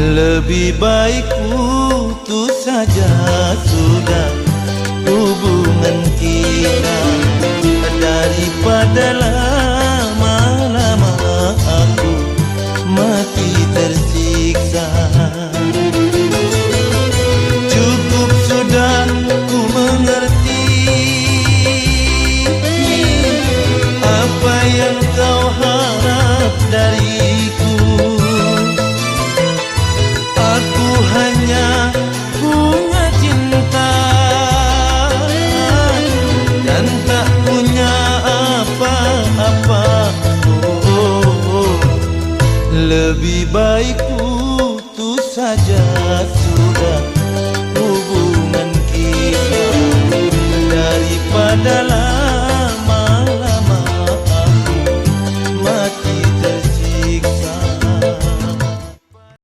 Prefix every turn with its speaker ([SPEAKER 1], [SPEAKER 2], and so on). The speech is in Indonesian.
[SPEAKER 1] Lebih baik putus saja sudah hubungan kita, daripada lama-lama aku mati tersiksa. Cukup sudah ku mengerti apa yang kau harap dariku. Aku hanya punya cinta dan tak punya apa-apa. Lebih baik putus saja.